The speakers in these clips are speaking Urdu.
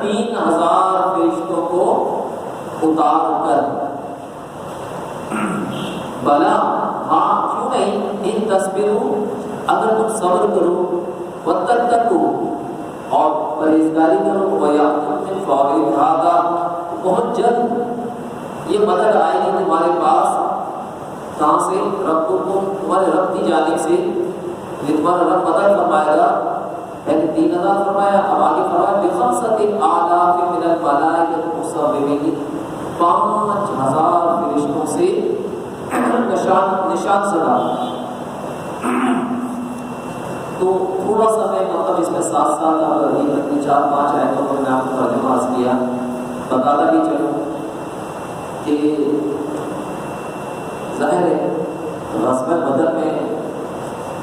3000 فرشتوں کو اتار کر. بلا ہاں کیوں نہیں، ان تصبروا اگر تم صبر کرو، وتتقوا اور پرہیزگاری کرو، ویاتکم من فورہم ھذا بہت جلد یہ مدد آئے گی تمہارے پاس. کہاں سے؟ ربکم تمہارے رب کی جانب سے. یہ تمہارا رب مدد فرمائے گا. پہلے 3000 فرمایا، اب آگے فرمایا بخمسۃ آلاف من الملائکۃ مصومین، 5000 فرشتوں سے نشان سزا. تو تھوڑا سا میں مطلب اس میں ساتھ ساتھ اگر یہ 4-5 آیتوں کو میں آپ کو ترجمہ عرض کیا، بتاتا بھی چلوں کہ ظاہر ہے غزوہ بدر میں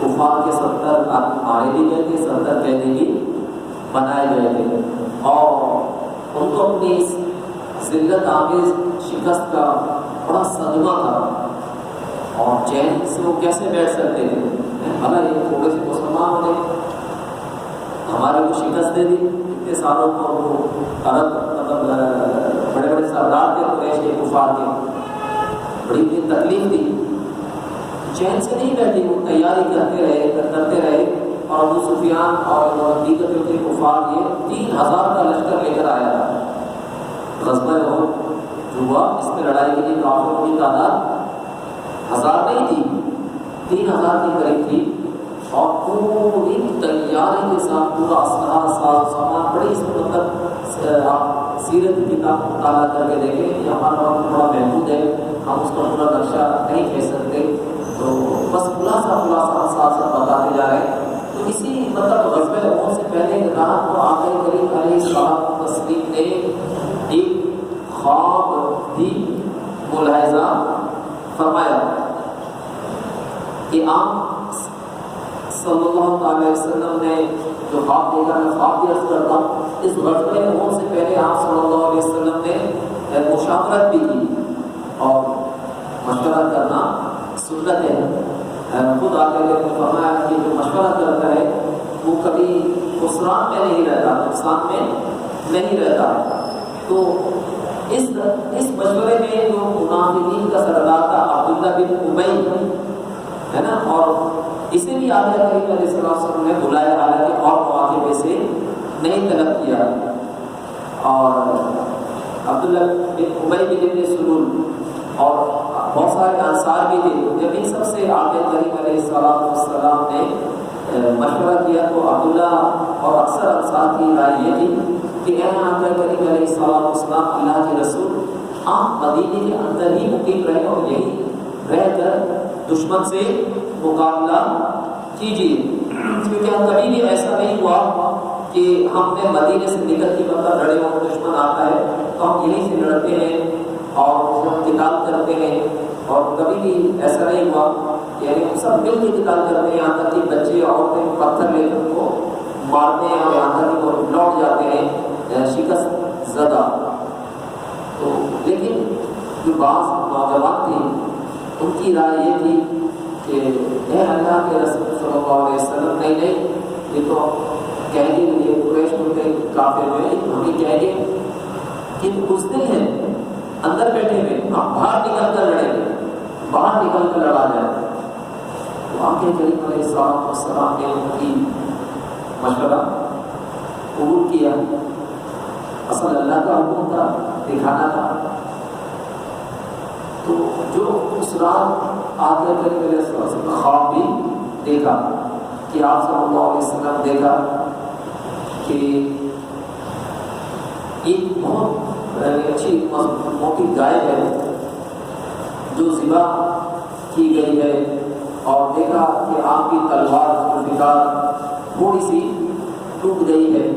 کفار کے 70 آدمی مارے بھی گئے تھے، 70 قیدی بھی بنائے گئے تھے، اور ان کو اپنی اس ذلت آمیز شکست کا بڑا صدمہ تھا، اور چین سے وہ کیسے بیٹھ سکتے تھے؟ حالانکہ تھوڑے سے مسلمانوں نے ہمارے کو شکست دے دی. اتنے سالوں کو وہ عرب مطلب بڑے بڑے سردار تھے قریش کے کفار کے، بڑی تکلیف دی، چین سے نہیں بیٹھی، وہ تیاری کرتے رہے. اور ابو سفیان اور دیگر جو تھے کفار، یہ 3000 کا لشکر لے کر آیا تھا. غزوہ احد جو ہوا اس میں لڑائی کے لیے کافروں کی تعداد 1000 نہیں تھی، 3000 کے قریب تھی، اور پوری تیاری کے ساتھ پورا اسلحہ سامان بڑی. اس میں مطلب آپ سیرت کی کتاب مطالعہ کر کے دیکھیں، یہ ہمارا وقت بڑا محدود ہے، ہم اس کا پورا نقشہ نہیں کہہ سکتے، تو بس خلاصہ ہم ساتھ بتاتے جا رہے ہیں. تو اسی مطلب غزوہ احد سے پہلے رات کو آقا کریم علیہ الصلوۃ والتسلیم نے ایک خواب بھی ملاحظہ فرمایا کہ آپ صلی اللہ علیہ وسلم نے جو خواب دیکھا، میں خواب بھی عرض کرتا ہوں. اس غزوہ احد سے پہلے آپ صلی اللہ علیہ وسلم نے مشاورت بھی کی، اور مشورہ کرنا سنت ہے. خود آ کر کے فرمایا کہ جو مشورہ کرتا ہے وہ کبھی خسران میں نہیں رہتا، نقصان میں نہیں رہتا. تو اس مشورے میں جو منافقین کا سردار تھا عبداللہ بن ابی ہے نا، اور اسے بھی آقا کریم علیہ السلام نے بلایا، حالانکہ اور مواقع میں سے نہیں طلب کیا. اور عبداللہ بن ابی بن سلول اور بہت سارے انصار بھی تھے. جب ان سب سے آقا کریم علیہ السلام نے مشورہ کیا تو عبداللہ اور اکثر انصار کی رائے یہ تھی کہ اے آقا کریم علیہ السلام، اللہ کے رسول، آپ مدینے کے اندر ہی مقیم رہے اور یہی رہ کر دشمن سے مقابلہ کیجیے، کیونکہ ہم کبھی بھی ایسا نہیں ہوا کہ ہم نے مدینے سے نکل کے مطلب لڑے ہوں، دشمن آتا ہے تو ہم یہیں سے لڑتے ہیں اور قتال کرتے ہیں، اور کبھی بھی ایسا نہیں ہوا یعنی ہم سب مل کے قتال کرتے ہیں، یہاں تک کہ بچے عورتیں پتھر لے کر ان کو مارتے ہیں اور یہاں تک کہ وہ لوٹ جاتے ہیں شکست زدہ. تو لیکن جو بعض نوجوان تھے ان کی رائے یہ تھی کہ اے اللہ کے رسول صلی اللہ علیہ وسلم، نہیں یہ تو کہہ گے، یہ قریش کے کافر میں ہمیں کہہ گے کہ بزدل ہیں، اندر بیٹھے ہوئے، ہم باہر نکل کر لڑیں گے، باہر نکل کر لڑا جائے. تو آقا کریم علیہ السلام نے ان کی مشورہ قبول کیا. اصل اللہ کا حکم تھا، دکھانا تھا. تو جو اس رات آقا کریم علیہ السلام نے خواب بھی دیکھا کہ آپ صلی اللہ علیہ وسلم دیکھا کہ ایک بہت اچھی موٹی گائے ہے جو ذبح کی گئی ہے، اور دیکھا کہ آپ کی تلوار ذوالفقار تھوڑی سی ٹوٹ گئی ہے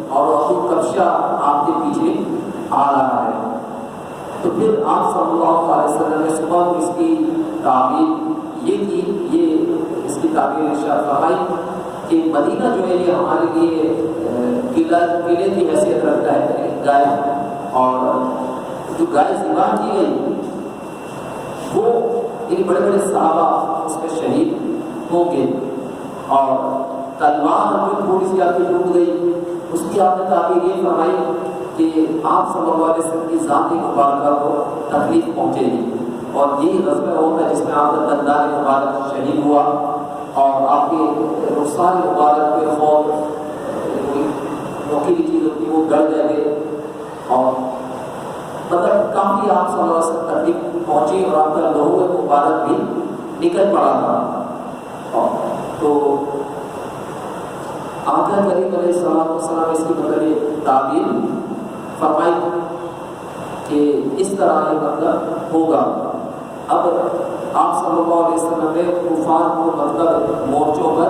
اور ابو کبشہ آپ کے پیچھے آ رہا ہے. تو پھر آپ صلی اللہ علیہ وسلم نے صبح اس کی تعبیر یہ کی، یہ اس کی تعبیر ارشاد فرمائی کہ مدینہ جو ہے یہ ہمارے لیے قلعے کی حیثیت رکھتا ہے گائے، اور جو گائے ذبح کی گئی وہ ایک بڑے بڑے صحابہ اس میں شہید ہوں گے، اور تلوار جو تھوڑی سی آپ کی ٹوٹ گئی اس کی آپ نے تعبیر یہ فرمائی کہ آپ صلی اللہ علیہ وسلم کی ذاتی مبارکہ کو تکلیف پہنچے گی، اور یہی غزوہ ہوتا ہے جس میں آپ کا دندان مبارک شہید ہوا اور آپ کے رخسار مبارک پہ خوف موقع کی چیز ہوتی ہے وہ گڑ گئے، اور مطلب کافی آپ صلی اللہ علیہ وسلم تکلیف پہنچی اور آپ کا لہو مبارک بھی نکل پڑا تھا۔ تو آقا کریم علیہ السلام اس کی مطلب تعبیر فرمائی کہ اس طرح یہ مطلب ہوگا۔ اب آپ صلی اللہ علیہ وسلم نے کفار کو مطلب مورچوں پر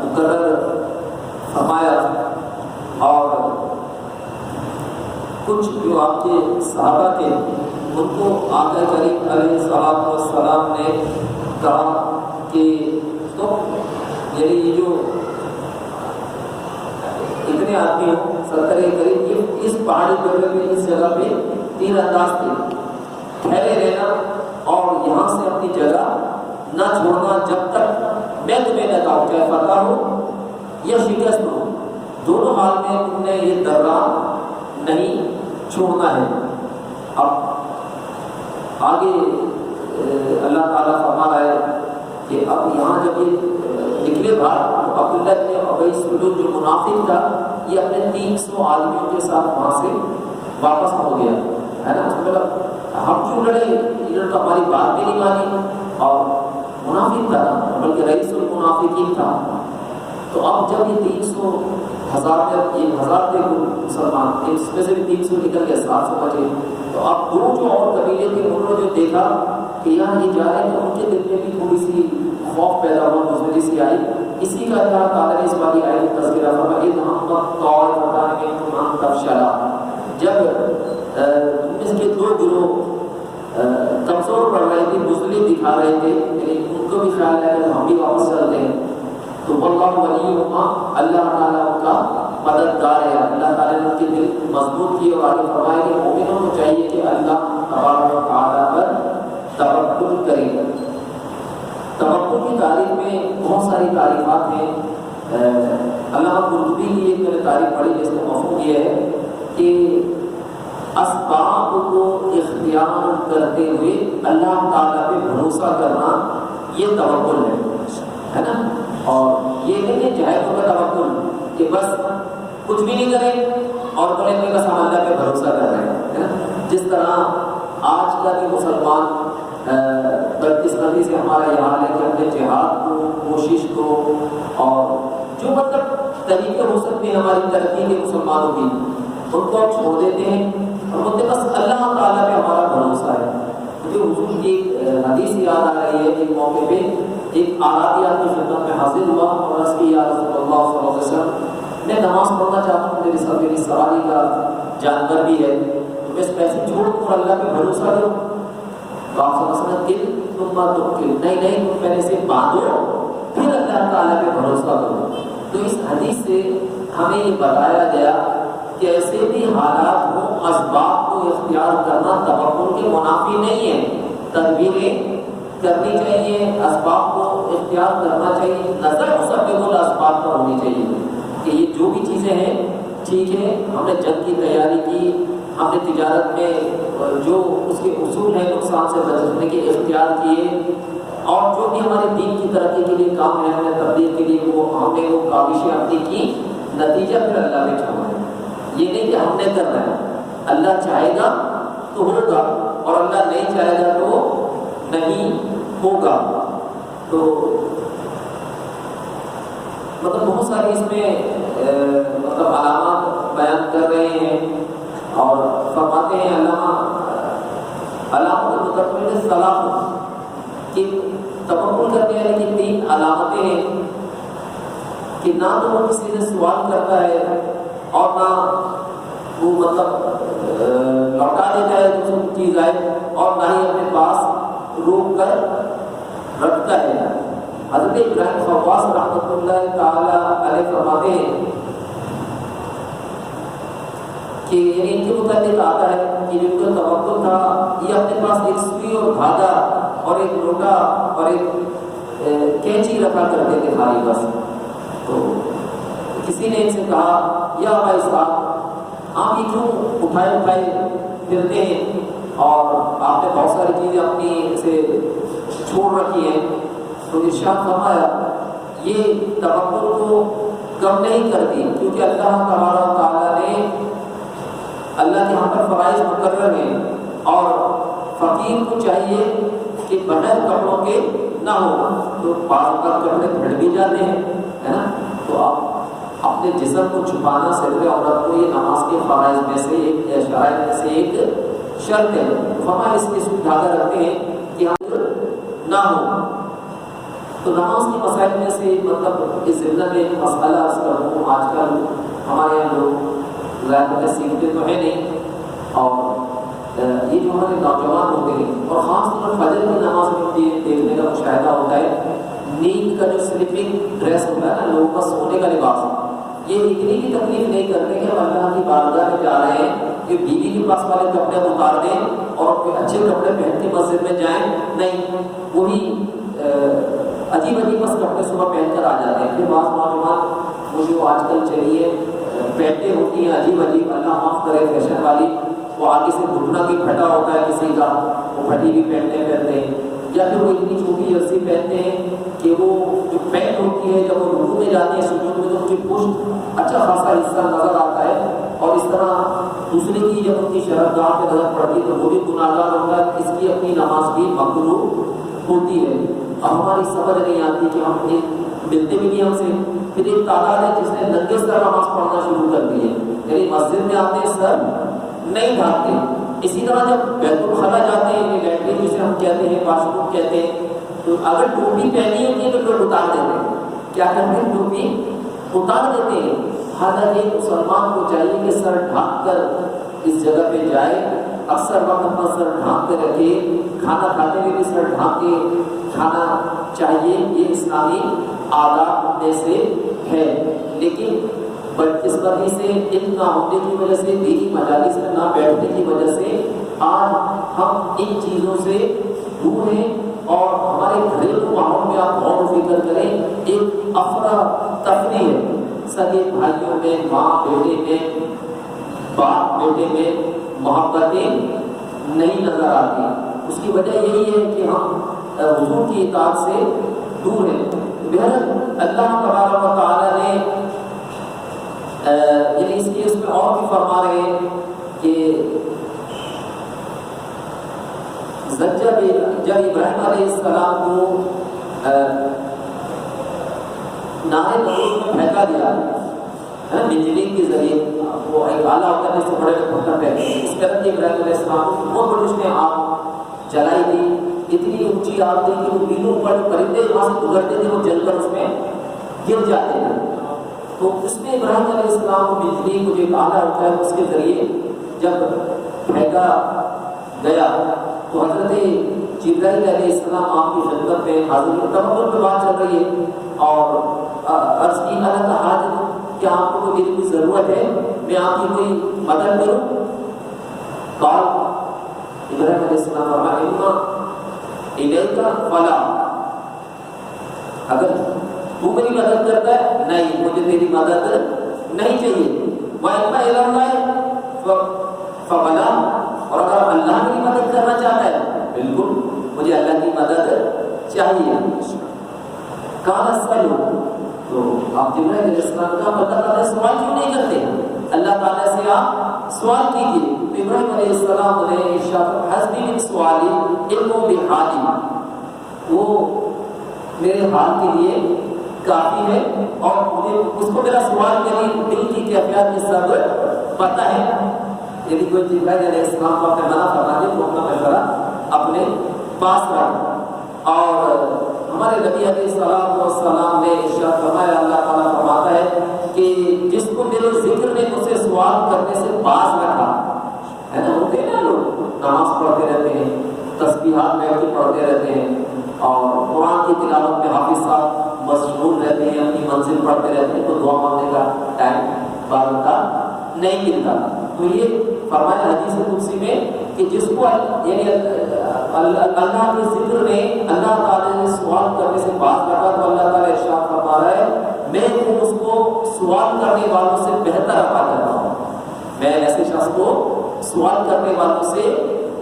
مقرر فرمایا، اور کچھ جو آپ کے صحابہ تھے ان کو آقا کریم علیہ السلام نے کہا کہ تو یعنی یہ جو اتنے آدمی ہوں 70 کے قریب، اس پہاڑی جگہ پہ اس جگہ پہ 3 انداز تھے، ٹھہرے رہنا اور یہاں سے اپنی جگہ نہ چھوڑنا جب تک میں تمہیں نہ کہوں، چاہے فتح ہو یا شکست ہو، دونوں حال میں تم نے یہ درہ نہیں چھوڑنا ہے۔ اب آگے اللہ تعالیٰ فرما رہا ہے کہ اب یہاں جب یہ نکلے باہر، عبداللہ بن ابی سلول جو منافق تھا یہ اپنے 300 آدمیوں کے ساتھ وہاں سے واپس ہو گیا ہے نا، مطلب ہم کیوں لڑے، انہوں نے تو ہماری بات بھی نہیں مانی، اور منافق تھا بلکہ رئیس المنافقین تھا۔ تو اب جب یہ 300 ہزار میں 1000 تھے مسلمان، اس میں سے بھی 300 نکل گئے، 700 بچے، تو اب دو جو اور قبیلے تھے انہوں نے جو دیکھا کہ یہاں یہ جا رہے ہیں، ان کے دل میں بھی تھوڑی سی خوف پیدا ہوا، مجبوری سی آئی۔ اسی کا اللہ تعالیٰ نے اس والی آیت کا تذکرہ فرمایا، اذ ہمت طائفتان منکم ان تفشلا، جب اس کے 2 گروہ کمزور پڑ رہے تھے، بزدلی دکھا رہے تھے، یعنی ان کو بھی خیال ہے کہ ہم بھی واپس چلتے ہیں، تو واللہ ولیہما، اللہ تعالیٰ ان کا مددگار ہے۔ اللہ تعالیٰ نے ان کے دل مضبوط کیے، اور آگے فرمایا کہ مومنوں کو چاہیے کہ اللہ تبارک و تعالیٰ پر توکل کرے۔ توکل کی تعریف میں بہت ساری تعریفات ہیں۔ علامہ قرطبی کی ایک میں نے تعریف پڑھی جس کا مفہوم یہ ہے کہ اسباب کو اختیار کرتے ہوئے اللہ تعالیٰ پہ بھروسہ کرنا، یہ توکل ہے نا، اور یہ نہیں ہے جاہلوں کا توکل کہ بس کچھ بھی نہیں کریں اور بولیں کہ بس ہم اللہ پہ بھروسہ کر رہے ہیں، ہے نا۔ جس طرح آج کا بھی مسلمان بدقسمتی سے ہمارا یہ حال ہے کہ اپنے جہاد کو، کوشش کو، اور جو مطلب طریقے ہو سکتے ہیں ہماری ترقی کے مسلمانوں کی، ان کو ہم چھوڑ دیتے ہیں اور بولتے بس اللہ تعالیٰ پہ ہمارا بھروسہ ہے۔ مجھے حضور کی حدیث یاد آ رہی ہے، ایک موقع پہ ایک آرادی آپ کی خدمت میں حاضر ہوا اور عرض کی، یا رسول اللہ صلی اللہ علیہ وسلم، میں نماز پڑھنا چاہتا ہوں، میری سواری کا جانور بھی ہے، تو میں اس پیسے چھوڑ دوں اور اللہ پہ بھروسہ کروں؟ تو آپ صلی اللہ علیہ وسلم دل تم بات نہیں تم پہلے سے باندھو پھر اللہ تعالیٰ پہ بھروسہ کرو۔ تو اس حدیث سے ہمیں یہ بتایا گیا کہ ایسے بھی حالات ہوں، اسباب کو اختیار کرنا توکل کے منافی نہیں ہے، تدبیریں کرنی چاہیے، اسباب کو اختیار کرنا چاہیے، نظر مسبب الاسباب پر ہونی چاہیے کہ یہ جو بھی چیزیں ہیں ٹھیک ہے، ہم نے جنگ کی تیاری کی، ہم نے تجارت میں جو اس کے اصول ہیں نقصان سے بچنے کے اختیار کیے، اور جو بھی ہمارے دین کی ترقی کے لیے کام ہے، ہم نے تبلیغ کے لیے وہ ہم نے وہ کاوشیں اپنی کی، نتیجہ پھر اللہ نے چھوڑا ہے۔ یہ نہیں کہ ہم نے کرنا ہے، اللہ چاہے گا تو ہوگا اور اللہ نہیں چاہے گا تو نہیں ہوگا۔ تو مطلب بہت ساری اس میں مطلب علامات بیان کر رہے ہیں اور فرماتے ہیں علامت متقبل صلاح کہ توکل کرنے والے کی 3 علامتیں ہیں کہ نہ تو وہ کسی سے سوال کرتا ہے اور نہ وہ مطلب لوٹا دیتا ہے جو چیز آئے، اور نہ ہی اپنے پاس روک کر رکھتا ہے۔ حضرت ابراہیم خواص رحمۃ اللہ تعالی علیہ فرماتے ہیں کہ یعنی ان کے متعلق آتا ہے کہ جو ان کا توکل تھا، یہ اپنے پاس ایک سوئی اور دھاگا اور ایک لوٹا اور ایک کینچی رکھا کرتے تھے خالی بس۔ تو کسی نے ان سے کہا، یا ابا اسحاق آپ یہ کیوں اٹھائے پھرتے ہیں اور آپ نے بہت ساری چیزیں اپنی سے چھوڑ رکھی ہیں؟ تو ارشاد فرمایا یہ تکبر کو کم نہیں کرتی، کیونکہ اللہ تبارک و تعالیٰ نے اللہ کے ہم پر فرائض مقرر ہیں، اور فقیر کو چاہیے کہ بغیر کپڑوں کے نہ ہو، تو بعض اوقات کپڑے پھٹ بھی جاتے ہیں، ہے نا؟ تو آپ اپنے جسم کو چھپانا صدر عورت کو یہ نماز کے فرائض میں سے ایک شرائط میں سے ایک شرط ہے۔ فرمایا اس کے دھاگا رکھتے ہیں کہ ہم نہ ہو۔ تو نماز کے مسائل میں سے مطلب اس ضمن میں مسئلہ عرض کروں، آج کل ہمارے یہاں لوگ ظاہر سیکھتے تو ہے نہیں، اور یہ جو ہمارے نوجوان ہوتے ہیں اور خاص طور پر فجر کی نماز میں دیکھنے کا مشاہدہ ہوتا ہے، نیند کا جو سلیپنگ ڈریس ہوتا ہے نا، لوگوں کا سونے کا لباس، یہ اتنی بھی تکلیف نہیں کرتے کہ ہم اللہ کی بارگاہ میں جا رہے ہیں کہ بیوی کے پاس والے کپڑے اتار دیں اور کوئی اچھے کپڑے پہن کے مسجد میں جائیں، نہیں، وہی عجیب بس کپڑے صبح پہن کر آ جاتے ہیں۔ پھر بعض نوجوان وہ جو آج کل چلیے پینٹیں ہوتی ہیں عجیب اللہ معاف کرے فیشن والی، وہ آگے سے گھٹنا بھی پھٹا ہوتا ہے کسی کا، وہ پھٹی بھی پینٹیں پہنتے ہیں، یا پھر وہ اتنی چھوٹی جرسی پہنتے ہیں کہ وہ جو پینٹ ہوتی ہے جب وہ رکوع میں جاتے ہیں سجود میں تو ان کی پشت اچھا خاصا حصہ نظر آتا ہے، اور اس طرح دوسرے کی جب ان کی شرمگاہ پہ نظر پڑتی ہے تو وہ بھی گناہگار ہوتا ہے، اس کی اپنی نماز بھی مکروہ ہوتی ہے۔ اب ہماری سمجھ نہیں آتی کہ ہم ملتے بھی نہیں ہم سے۔ پھر ایک تعداد ہے جس نے ننگے سر نماز پڑھنا شروع کر دی ہے، یعنی مسجد میں آتے سر نہیں ڈھانپتے۔ اسی طرح جب بیت الخلا جاتے ہیں، لیٹرین جسے ہم کہتے ہیں، واش روم کہتے ہیں، تو اگر ٹوپی پہنی ہوتی ہے تو لوگ اتار دیتے ہیں۔ کیا کرتے ہیں؟ ٹوپی اتار دیتے ہیں۔ حالانکہ مسلمان کو چاہیے کہ سر ڈھانپ کر اس جگہ پہ جائے، اکثر وقت اپنا سر ڈھانپ کے رکھے، کھانا کھاتے ہوئے بھی سر ڈھانپ کے کھانا چاہیے، یہ اسلامی آداب میں سے ہے۔ لیکن بدقسمتی سے علم نہ ہونے کی وجہ سے، دینی مجالس میں نہ بیٹھنے کی وجہ سے آج ہم ان چیزوں سے دور ہیں، اور ہمارے گھریلو ماحول میں آپ غور و فکر کریں، ایک افراتفری ہے، سگے بھائیوں میں، ماں بیٹے میں، باپ بیٹے میں محبتیں نہیں نظر آتی۔ اس کی وجہ یہی ہے کہ ہم حضور کی اطاعت سے دور ہیں۔ بہرحال اللہ تبارک و تعالیٰ نے یعنی اس کیس میں اور بھی فرما رہے ہیں کہ جب ابراہیم علیہ السلام کو نارے نمرود میں پھینکا گیا بجلی کے ذریعے، وہ ایک آلہ ہوتا ہے جس سے بڑے پتھر پھینکتے ہیں، اس طرح کے ابراہیم علیہ السلام کو بہت بڑی اس نے آگ جلائی تھی، اتنی اونچی آگ تھی کہ وہ بیلوں پر جو پرندے وہاں سے گزرتے تھے وہ جل کر اس میں گر جاتے تھے۔ تو اس میں ابراہیم علیہ السلام کو بجلی کو جو ایک آلہ ہوتا ہے اس کے ذریعے جب پھینکا گیا تو حضرت جبرائیل علیہ السلام آپ کی خدمت میں حاضر، تبر پہ بات چل رہی ہے، اور عرض کی اللہ حاجت، کیا آپ کو میری کوئی ضرورت ہے، میں آپ کی کوئی مدد کروں؟ قال ابراہیم علیہ السلام فرمایا الیک فلا، اگر تو میری مدد کرتا ہے، نہیں، مجھے تیری مدد نہیں چاہیے، وَإِمَّا إِلَى اللَّهِ فَبَلَا، اور اگر اللہ میری مدد کرنا چاہتا ہے، بالکل مجھے اللہ کی مدد چاہیے۔ کہا سلو، تو آپ جبرائیل علیہ السلام کا اللہ تعالیٰ سوال کیوں نہیں کرتے؟ اللہ تعالیٰ سے آپ سوال کیجیے۔ ابراہیم علیہ السلام نے ارشاد حسبی من سوالی علم بحالی، وہ میرے حال کے لیے کافی ہے، اور مجھے اس کو میرا سوال میری دل کی کیفیات میں سب پتہ ہے۔ یعنی کوئی جبرائیل علیہ السلام کو اپنے منع فرما دے تو اپنا مشورہ اپنے پاس رکھ۔ اور ہمارے نبی علیہ السلام نے ارشاد فرمایا، اللہ تعالیٰ فرماتا ہے کہ جس کو میرے ذکر نے مجھ سے سوال کرنے سے باز رکھا ہے نا، ہوتے ہیں لوگ نماز پڑھتے رہتے ہیں، تسبیحات بیٹھ کے پڑھتے رہتے ہیں، اور قرآن کی تلاوت میں حافظ صاحب مشغول رہتے ہیں، اپنی منزل پڑھتے رہتے ہیں، تو دعا مانگنے کا ٹائم بعد کا نہیں ملتا۔ تو یہ فرمایا حدیث قدسی میں کہ جس کو یعنی اللہ کے ذکر نے اللہ تعالیٰ نے سوال کرنے سے باز رکھا، تو اللہ تعالیٰ ارشاد فرما رہا ہے میں اس کو سوال کرنے والوں سے بہتر عطا کرتا ہوں۔ میں ایسے کو سوال کرنے والوں سے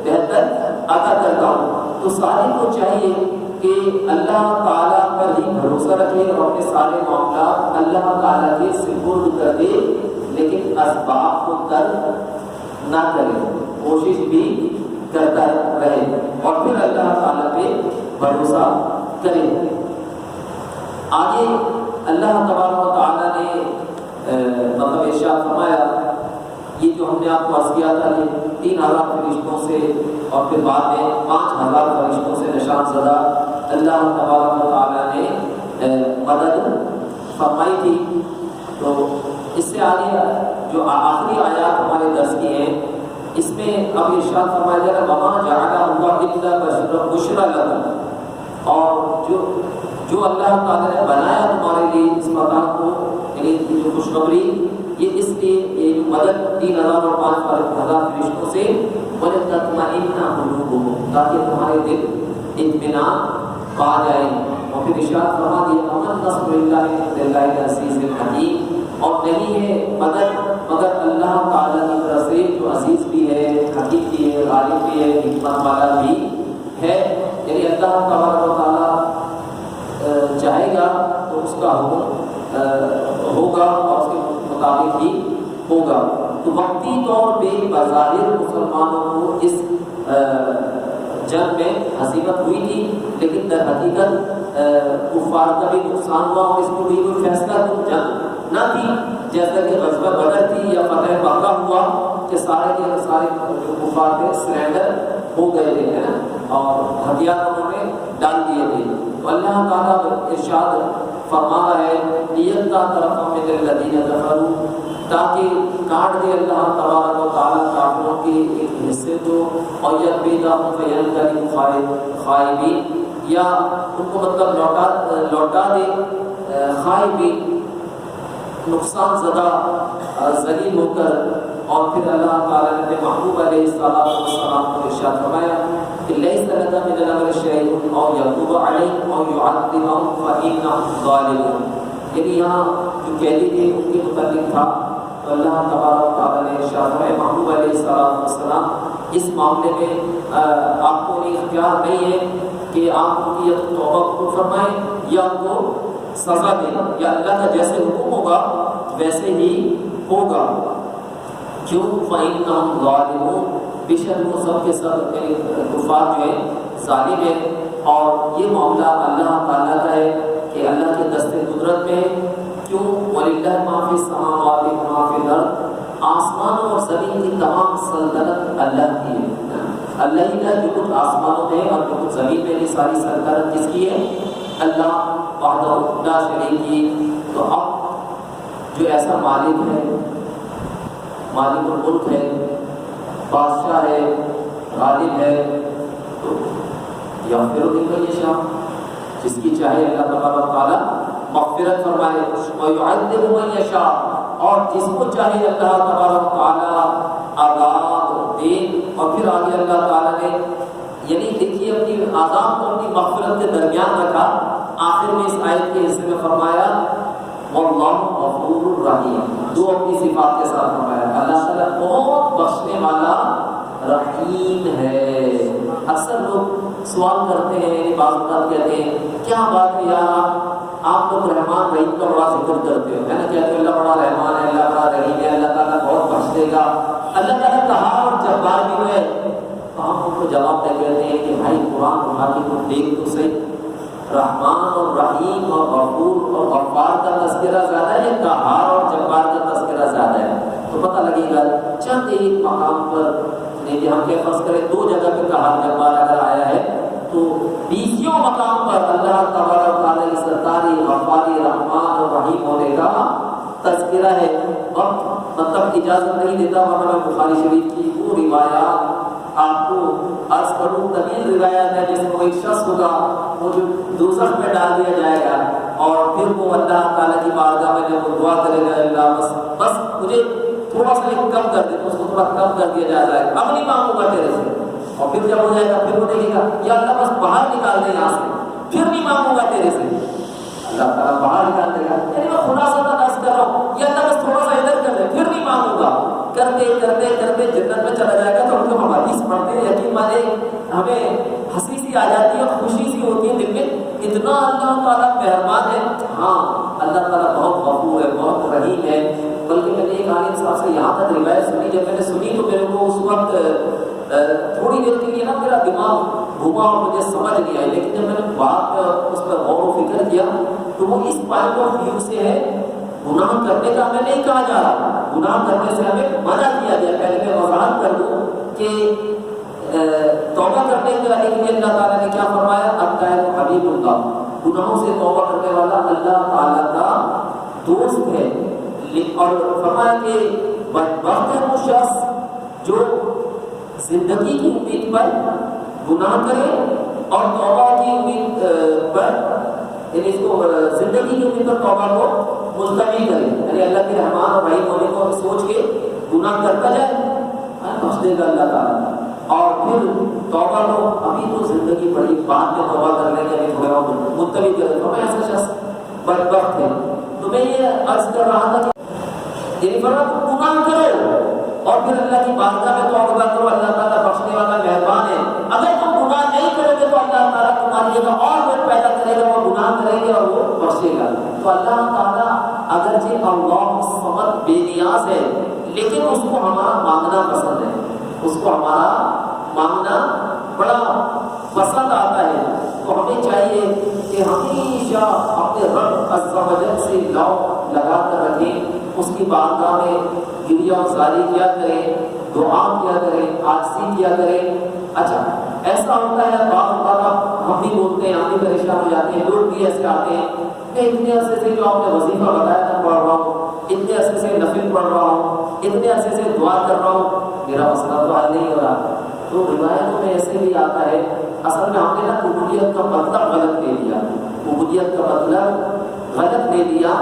بہتر عطا کرتا ہوں۔ تو سارے کو چاہیے کہ اللہ تعالیٰ پر ہی بھروسہ رکھے اور اپنے سارے معاملات اللہ تعالیٰ کے سپرد کر دے، لیکن اسباب کو ترک نہ کرے، کوشش بھی کرتا رہے اور پھر اللہ تعالیٰ پہ بھروسہ کرے۔ آگے اللہ تبارک و تعالیٰ نے مطلب ارشاد فرمایا، یہ جو ہم نے آپ کو عرض کیا تھا کہ 3000 فرشتوں سے اور پھر بعد میں 5000 فرشتوں سے نشان زدہ اللہ تبارک و تعالیٰ نے مدد فرمائی تھی۔ تو اس سے آگے جو آخری آیات ہمارے درس کی ہیں، اس میں اب ارشاد فرمایا جا رہا ہے وَمَا جَعَلَهُ اللَّهُ إِلَّا بُشْرًا لَكُمْ، اور جو اللہ تعالیٰ نے بنایا تمہارے لیے اس مقام کو، یعنی جو خوشخبری، یہ اس لیے یہ مدد 3000 اور 5000 فرشتوں سے وَلِتَطْمَئِنَّ قُلُوبُكُمْ، تاکہ تمہارے دل اطمینان پا جائیں۔ اور پھر ارشاد فرما دیا وَمَا النَّصْرُ إِلَّا مِنْ عِنْدِ اللَّهِ الْعَزِيزِ الْحَكِيمِ، اور نہیں ہے مدد مگر اللہ تعالیٰ کی طرف سے جو عزیز بھی ہے، حکیم بھی ہے، غالب بھی ہے، حکمت والا بھی ہے۔ یعنی اللہ تبارک و تعالیٰ چاہے گا تو اس کا حکم ہوگا اور اس کے مطابق ہی ہوگا۔ تو وقتی طور پہ بظاہر مسلمانوں کو اس جنگ میں ہزیمت ہوئی تھی، لیکن در حقیقت کفار کا بھی نقصان ہوا اور اس کو بھی کوئی فیصلہ کن جنگ نہ تھی، جیسا کہ غزوہ بدر تھی یا فتح مکہ ہوا کہ سارے کے سارے جو کفار تھے سرینڈر ہو گئے تھے اور ہتھیار انہوں نے ڈال دیے تھے۔ تو اللہ تعالیٰ ارشاد فرما رہا ہے لیتا طرف من الذین کفروا، تاکہ کاٹ دے اللہ تبارک و تعالیٰ کافروں کے ایک حصے کو، اور یکبیدہم فینقلب خائبین، یا ان کو مطلب لوٹا دے خائبین، نقصان زدہ، ذلیل ہو کر۔ اور پھر اللہ تعالیٰ نے محبوب علیہ السلام کو ارشاد فرمایا کہ لیس لک من الامر شیء او یتوب علیہم او یعذبہم فانہم ظالمون، یعنی یہاں جو قیدی تھے ان کے متعلق تھا۔ تو اللہ تبارک و تعالیٰ نے ارشاد فرمایا محبوب علیہ السلام اس معاملے میں آپ کو اختیار نہیں ہے کہ آپ ان کی یا توبہ قبول فرمائیں یا ان کو سزا دیں، یا اللہ کا جیسے حکم ہوگا ویسے ہی ہوگا۔ کیوں؟ فَإِنَّهُمْ ظَالِمُونَ، بے شک وہ سب کے سب کفار جو ہیں ظالم ہیں۔ اور یہ معاملہ اللہ تعالیٰ کا ہے کہ اللہ کے دست قدرت میں ہے۔ کیوں؟ وَلِلَّهِ مَا فِي السَّمَاوَاتِ وَمَا فِي الْأَرْضِ، آسمانوں اور زمین کی تمام سلطنت اللہ کی ہے۔ اللہ ہی کا جو کچھ آسمانوں میں اور جو کچھ زمین میں یہ ساری سلطنت کس کی ہے؟ اللہ وحدہ لا شریک کی۔ تو اب جو ایسا مالک ہے، مالک الملک ہے، بادشاہ ہے، غالب ہے، تو یغفر لمن یشاء، جس کی چاہے اللہ تبارک و تعالیٰ مغفرت فرمائے، ویعذب من یشاء، اور جس کو چاہے اللہ تبارک و تعالیٰ عذاب دے۔ اور پھر آگے اللہ تعالیٰ نے یعنی دیکھیے اپنی عذاب کو اپنی مغفرت کے درمیان رکھا، آخر میں اس آیت کے حصے میں فرمایا واللہ غفور الرحیم، دو اپنی صفات کے ساتھ فرمایا اللہ تعالیٰ بہت بخشنے والا رحیم ہے۔ اکثر لوگ سوال کرتے ہیں، بعض اوقات کہتے ہیں کیا بات ہے یار آپ لوگ رحمان رحیم کا بڑا ذکر کرتے ہو، ہے نا، کہتے ہیں اللہ بڑا رحمان ہے، اللہ بڑا رحیم ہے، اللہ تعالیٰ بہت بخش دے گا، اللہ تعالیٰ قہار اور جبار بھی ہے۔ تو ہم ان کو جواب دے کہتے ہیں کہ بھائی قرآن اٹھا کے تم دیکھ تو صحیح، رحمان اور رحیم اور غفور اور غفار کا تذکرہ زیادہ ہے، قہار اور جبار کا تذکرہ زیادہ ہے، تو پتہ لگے گا چند ایک مقام پر نہیں، ہم کیا فرض کریں دو جگہ پہ قہار جبار اگر آیا ہے تو 20 مقام پر اللہ تبارک و تعالیٰ کی سرکاری غفاری رحمان اور رحیم ہونے کا تذکرہ ہے۔ وقت مطلب اجازت نہیں دیتا، ورنہ بخاری شریف کی وہ روایات آپ کو عرض کروں، طویل روایت ہے جس میں ایک شخص ہوگا وہ جو دوزخ میں ڈال دیا جائے گا، اور پھر وہ اللہ تعالیٰ کی بارگاہ میں جب وہ دعا کرے گا اللہ بس مجھے تھوڑا سا کم کر دے، تو اس کو تھوڑا کم کر دیا جائے گا، اب نہیں مانگوں گا تیرے سے، اور پھر جب ہو جائے گا پھر وہ دیکھے گا یا اللہ بس باہر نکال دے یہاں سے، پھر نہیں مانگوں گا تیرے سے، اللہ تعالیٰ باہر نکال دے گا، یعنی میں خلاصہ عرض کر رہا ہوں یا اللہ بس تھوڑا سا ادھر کر دے، پھر نہیں مانگوں گا، کر کرتے کرتے کرتے جنت میں چلا جائے گا تو ہم جو حدیث پڑھتے ہیں یقین مانے ہمیں ہنسی سی آ جاتی ہے اور خوشی سی ہوتی ہے دل میں، اتنا اللہ تعالیٰ مہربان ہے. ہاں اللہ تعالیٰ بہت غفور ہے، بہت رحیم ہے. بلکہ میں نے ایک عالم صاحب سے یہاں تک روایت سنی، جب میں نے سنی تو میرے کو اس وقت تھوڑی دیر کے لیے نا میرا دماغ گھوما اور مجھے سمجھ نہیں آئی، لیکن جب میں نے بات اس پر غور و فکر کیا تو وہ اس پوائنٹ آف ویو سے ہے گناہ کرنے کا ہمیں نہیں کہا جا رہا، گناہ کرنے سے ہمیں منع کیا گیا. پہلے میں وضاحت کر دوں کہ توبہ کرنے کے لیے اللہ تعالیٰ نے کیا فرمایا، التائب حبیب اللہ، گناہوں سے توبہ کرنے والا اللہ تعالیٰ کا دوست ہے. اور فرمایا کہ بدبخت ہے وہ شخص جو زندگی کی امید پر گناہ کرے اور توبہ کی امید پر، یعنی اس کو زندگی کی امید پر توبہ کو ملتوی کرے، یعنی اللہ کے رحمان اور رحیم ہونے کو سوچ کے گناہ کرتا جائے، بخش دے گا اللہ تعالیٰ. اور پھر توبہ کو ابھی تو زندگی پڑی، بعد میں توبہ کرنے کے لیے تھوڑا ملتوی کرے تو میں ایسا شخص بدبخت ہے. تو میں یہ عرض کر رہا تھا کہ یعنی فرق گناہ کرو اور پھر اللہ کی بارگاہ میں توبہ کرو، اللہ تعالیٰ بخشنے والا مہربان ہے. اگر تم گناہ نہیں کرو گے تو اللہ تعالیٰ تمہاری جگہ اور لوگ پیدا کرے گا، وہ گناہ کریں گے اور وہ بخشے گا. تو اللہ تعالیٰ اگرچہ اللہ الصمد بے نیاز ہے لیکن اس کو ہمارا مانگنا پسند ہے، اس کو ہمارا مانگنا بڑا پسند آتا ہے. تو ہمیں چاہیے کہ ہمیشہ اپنے رب عز و جل سے لو لگا کر رکھیں، اس کی بارگاہ میں گریہ و زاری کیا کریں، دعا کیا کریں، عاجزی کیا کریں. اچھا ایسا ہوتا ہے بعض اوقات ہم بھی بولتے ہیں، ہم بھی پریشان ہو جاتے ہیں، لوگ بھی ایسے آتے ہیں کہ اتنے عرصے سے جو آپ نے وظیفہ بتایا تھا پڑھ رہا ہوں، اتنے عرصے سے نفل پڑھ رہا ہوں، اتنے عرصے سے دعا کر رہا ہوں، میرا مسئلہ تو حل نہیں ہو رہا. تو روایتوں میں ایسے بھی آتا ہے، اصل میں ہم نے نا قبولیت کا مطلب غلط لے لیا، قبولیت کا مطلب غلط لے لیا.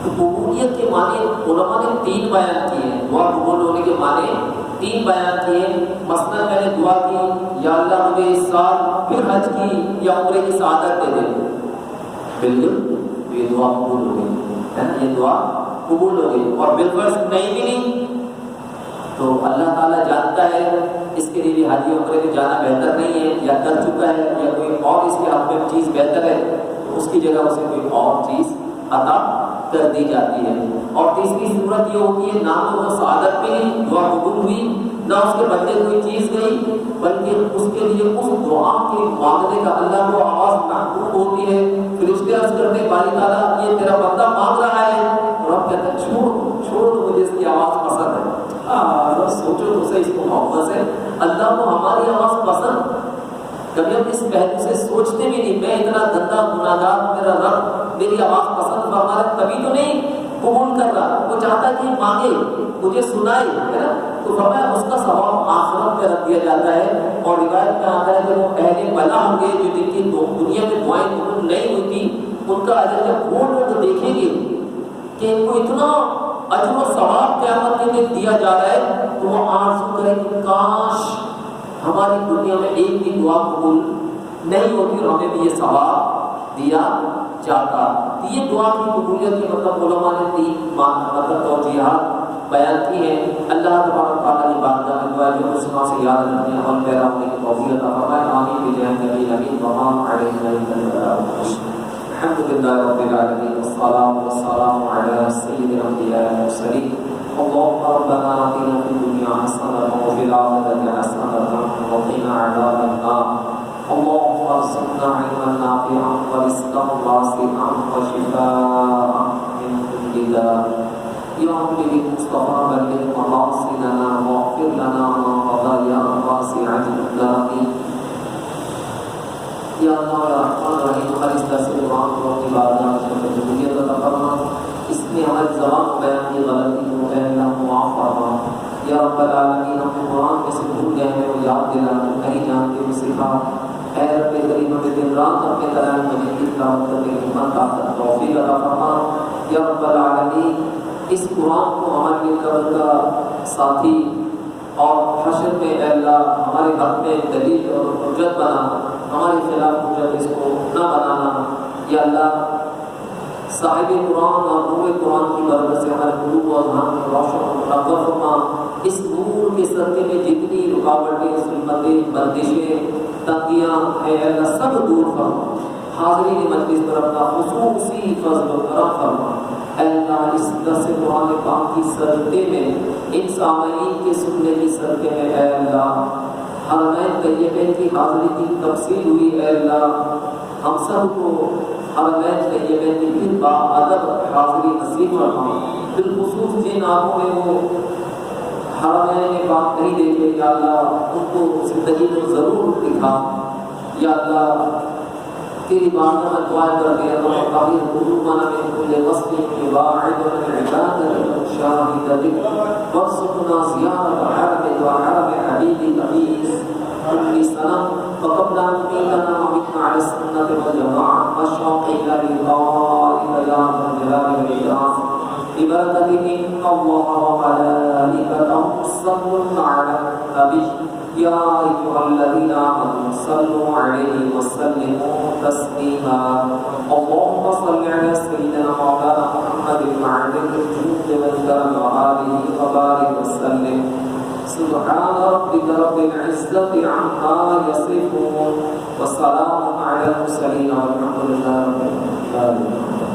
قبولیت کے معنی علماء نے 3 بیان کیے ہیں، دعا قبول ہونے کے معنی 3 بیان کیے. مثلا میں نے دعا کی یا اللہ مجھے اس سال پھر حج کی یا عمرے کی سعادت دے دے، بالکل یہ دعا قبول ہو گئی، یہ دعا قبول ہو گئی. اور بالفرض نہیں ملی تو اللہ تعالیٰ جانتا ہے اس کے لیے بھی حج عمرے میں جانا بہتر نہیں ہے، یا کر چکا ہے یا کوئی اور اس کے حق میں چیز بہتر ہے تو اس کی جگہ اسے کوئی اور چیز عطا کر دی جاتی ہے. اور تیسری صورت یہ ہوتی ہے نہ تو وہ سعادت ملی، دعا قبول ہوئی، نہ اس کے بندے کوئی چیز گئی، بلکہ اس کے لیے اس دعا کے مانگنے کا اللہ کو آواز محبوب ہوتی ہے. فرشتے عرض کرتے باری تعالیٰ یہ تیرا بندہ مانگ رہا ہے، اور ہم کہتے ہیں چھوڑ دو مجھے اس کی آواز پسند ہے. سوچو تو صحیح، اس کو محبت سے اللہ کو ہماری آواز پسند. کبھی ہم اس پہلو سے سوچتے بھی نہیں، میں اتنا گندا گناہگار، میرا رب میری آواز پسند فرما رہا، تبھی تو نہیں قبول کر رہا. وہ چاہتا ہے کہ مانگے، مجھے سنائے، ہے نا. تو فرمایا اس کا ثواب آخرت پہ رکھ دیا جاتا ہے. اور روایت میں آتا ہے کہ وہ اہل بلا ہوں گے جو جن کی دنیا میں دعائیں قبول نہیں ہوئی، ان کا اجر جب گھوڑ کر دیکھیں گے کہ ان کو اتنا اجر و ثواب قیامت کے دن دیا جا رہا ہے تو وہ آرزو کرے کہ کاش ہماری دنیا میں ایک بھی دعا قبول نہیں ہوتی اور ہمیں بھی یہ ثواب دیا جاتا. یہ دعا کی قبولیت کی مطلب علماء نے 3 مطلب توجیہات بیان کی ہیں. اللہ تبارک و تعالیٰ کی بارگاہ میں دعا جو مسلمان سے یاد رکھنے عمل پیرا ہونے کی توفیق عطا فرمائے. آمین بجاہ نبی امین وما علینا الا البلاغ. الحمد للہ رب العالمین والصلاة والسلام علی سید الانبیاء والمرسلین. اللهم ربنا آتنا في الدنيا حسنة وفي الآخرة حسنة وقنا عذاب النار. اللهم ارزقنا علما نافعا ورزقا واسعا وشفاء من كل داء. يا رب بالمصطفى بلغ مقاصدنا واغفر لنا ما قضى يا واسع الجود. یا اللہ یا رحمان الرحیم ہماری اس درس قرآن کو اپنی بارگاہ میں قبولیت عطا فرما. اس میں ہماری زبان کو بیان کی غلطی کو اللہ معاف فرما. یا رب العالمین ہم نے قرآن میں سے بھول گئے ہیں وہ یاد دلا، کہیں جانتے ہوئے سکھا. اے رب کریم ہمیں دن رات اپنے کلام مجید کی تلاوت کرنے کی ہمت طاقت توفیق عطا فرما. یا رب العالمین اس قرآن کو ہمارے لیے قبر کا ساتھی اور حشر میں اے اللہ ہمارے حق میں دلیل اور حجت بنا، ہمارے خلاف حجت اس کو نہ بنانا. یا اللہ صاحب قرآن اور نور قرآن کی برکت سے ہمارے قلوب و اذہان میں روشن و منور فرما۔ اس نور کے صدقے میں جتنی رکاوٹیں، ظلمتیں، بندشیں، تنگیاں ہیں اللہ سب دور فرما۔ حاضرین مجلس پر اپنا خصوصی فضل و کرم فرما۔ اے اللہ اس درس قرآن پاک کی صدقے میں، ان سامعین کے سننے کی صدقے میں اے اللہ حرمین طیبین کی حاضری کی تفصیل ہوئی، اے اللہ ہم سب کو حرمین طیبین کی پھر باادب حاضری نصیب فرما۔ بالخصوص جن آنکھوں میں وہ حرمین پاک نہیں دیکھے یا اللہ ان کو زندگی میں ضرور دکھا یا اللہ تیری بارگاہ میں دعا کرتے ہیں اللہ طاہر قلوبنا من كل غصب واعد من عبادتك شاهدتك وارزقنا زيارة حرمك وحرم حبيبك في كل سنة وقبل أن تميتنا ومتنا على السنة والجماعة والشوق إلى لقائك يا ذا الجلال والإكرام ببركته إن الله وملائكته يصلون على النبي يا أيها الذين آمنوا صلوا عليه وسلموا تسليما اللهم صل على سيدنا مولانا محمد وعلى الجود والكرم وآله وبارك وسلم سبحان ربك رب العزة عما يصفون وسلام على المرسلين والحمد لله رب العالمين.